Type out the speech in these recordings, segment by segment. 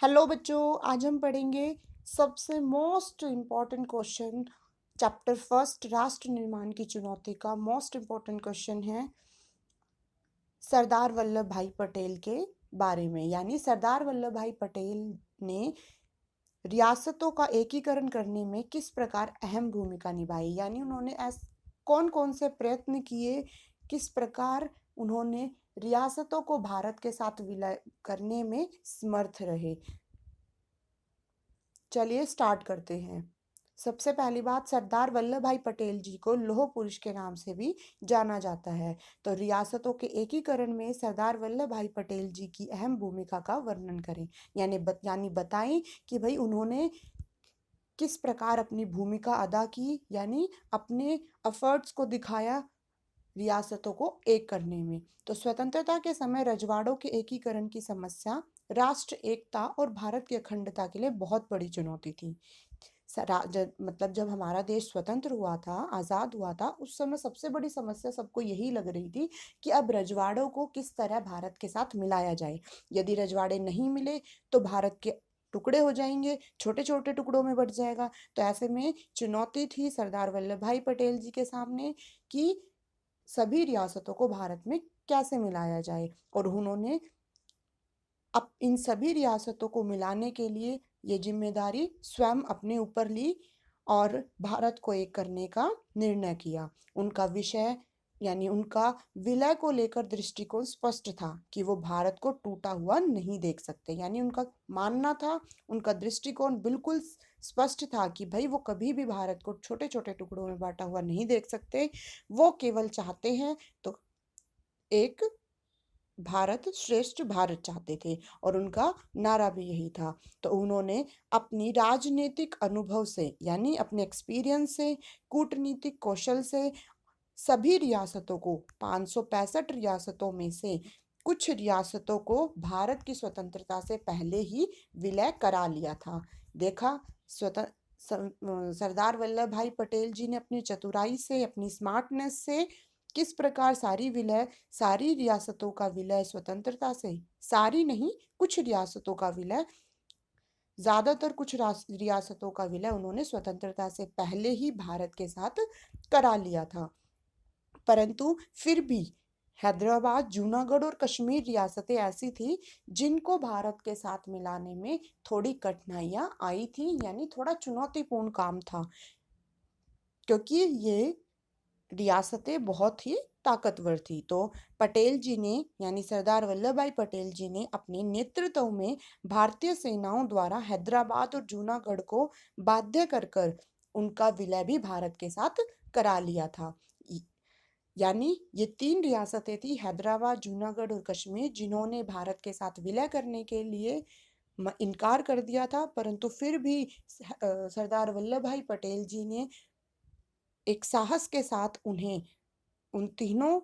Hello बच्चों, आज हम पढ़ेंगे सबसे most important question. Chapter first राष्ट्र निर्माण की चुनौती का मोस्ट इम्पॉर्टेंट क्वेश्चन है सरदार वल्लभ भाई पटेल के बारे में। यानी सरदार वल्लभ भाई पटेल ने रियासतों का एकीकरण करने में किस प्रकार अहम भूमिका निभाई। यानी उन्होंने कौन कौन से प्रयत्न किए, किस प्रकार उन्होंने रियासतों को भारत के साथ विलय करने में समर्थ रहे। चलिए स्टार्ट करते हैं। सबसे पहली बात, सरदार वल्लभ भाई पटेल जी को लौह पुरुष के नाम से भी जाना जाता है। तो रियासतों के एकीकरण में सरदार वल्लभ भाई पटेल जी की अहम भूमिका का वर्णन करें। यानी बताएं कि भाई उन्होंने किस प्रकार अपनी भूमिका अदा की, यानी अपने एफर्ट्स को दिखाया रियासतों को एक करने में। तो स्वतंत्रता के समय रजवाड़ों के एकीकरण की समस्या राष्ट्र एकता और भारत की अखंडता के लिए बहुत बड़ी चुनौती थी। मतलब जब हमारा देश स्वतंत्र हुआ था, आजाद हुआ था, उस समय सबसे बड़ी समस्या सबको यही लग रही थी कि अब रजवाड़ों को किस तरह भारत के साथ मिलाया जाए। यदि रजवाड़े नहीं मिले तो भारत के टुकड़े हो जाएंगे, छोटे छोटे टुकड़ों में बट जाएगा। तो ऐसे में चुनौती थी सरदार वल्लभ भाई पटेल जी के सामने कि सभी रियासतों को भारत में कैसे मिलाया जाए। और उन्होंने अब इन सभी रियासतों को मिलाने के लिए ये जिम्मेदारी स्वयं अपने ऊपर ली और भारत को एक करने का निर्णय किया। उनका विषय यानी उनका विलय को लेकर दृष्टिकोण स्पष्ट था कि वो भारत को टूटा हुआ नहीं देख सकते। यानी उनका मानना था, उनका दृष्टिकोण बिल्कुल स्पष्ट था कि भाई वो कभी भी भारत को छोटे छोटे टुकड़ों में बांटा हुआ नहीं देख सकते। वो केवल चाहते हैं तो एक भारत श्रेष्ठ भारत चाहते थे और उनका नारा भी यही था। तो उन्होंने अपनी राजनीतिक अनुभव से, यानी अपने एक्सपीरियंस से, कूटनीतिक कौशल से सभी रियासतों को, 565 रियासतों में से कुछ रियासतों को भारत की स्वतंत्रता से पहले ही विलय करा लिया था। देखा, सरदार वल्लभ भाई पटेल जी ने अपनी चतुराई से, अपनी स्मार्टनेस से किस प्रकार सारी रियासतों का विलय स्वतंत्रता से, सारी नहीं कुछ रियासतों का विलय, ज्यादातर कुछ रियासतों का विलय उन्होंने स्वतंत्रता से पहले ही भारत के साथ करा लिया था। परंतु फिर भी हैदराबाद, जूनागढ़ और कश्मीर रियासतें ऐसी थी जिनको भारत के साथ मिलाने में थोड़ी कठिनाइयां आई थी, यानी थोड़ा चुनौतीपूर्ण काम था, क्योंकि ये रियासतें बहुत ही ताकतवर थी। तो पटेल जी ने, यानी सरदार वल्लभ भाई पटेल जी ने अपने नेतृत्व में भारतीय सेनाओं द्वारा हैदराबाद और जूनागढ़ को बाध्य कर कर उनका विलय भी भारत के साथ करा लिया था। यानी ये तीन रियासतें थी, हैदराबाद, जूनागढ़ और कश्मीर, जिन्होंने भारत के साथ विलय करने के लिए इनकार कर दिया था। परंतु फिर भी सरदार वल्लभ भाई पटेल जी ने एक साहस के साथ उन्हें, उन तीनों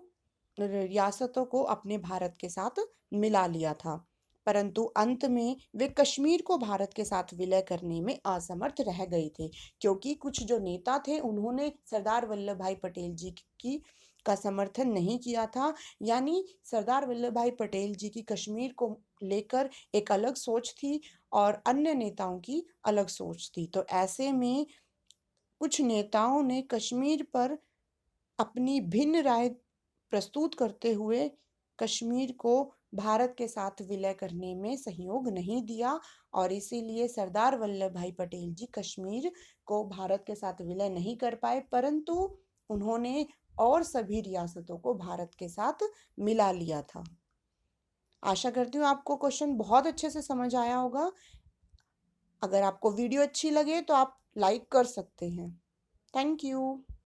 रियासतों को अपने भारत के साथ मिला लिया था। परंतु अंत में वे कश्मीर को भारत के साथ विलय करने में असमर्थ रह गए थे, क्योंकि कुछ जो नेता थे उन्होंने सरदार वल्लभ भाई पटेल जी की का समर्थन नहीं किया था। यानी सरदार वल्लभ भाई पटेल जी की कश्मीर को लेकर एक अलग सोच थी और अन्य नेताओं की अलग सोच थी। तो ऐसे में कुछ नेताओं ने कश्मीर पर अपनी भिन्न राय प्रस्तुत करते हुए कश्मीर को भारत के साथ विलय करने में सहयोग नहीं दिया और इसीलिए सरदार वल्लभ भाई पटेल जी कश्मीर को भारत के साथ विलय नहीं कर पाए, परंतु उन्होंने और सभी रियासतों को भारत के साथ मिला लिया था। आशा करती हूँ आपको क्वेश्चन बहुत अच्छे से समझ आया होगा। अगर आपको वीडियो अच्छी लगे तो आप लाइक कर सकते हैं। Thank you.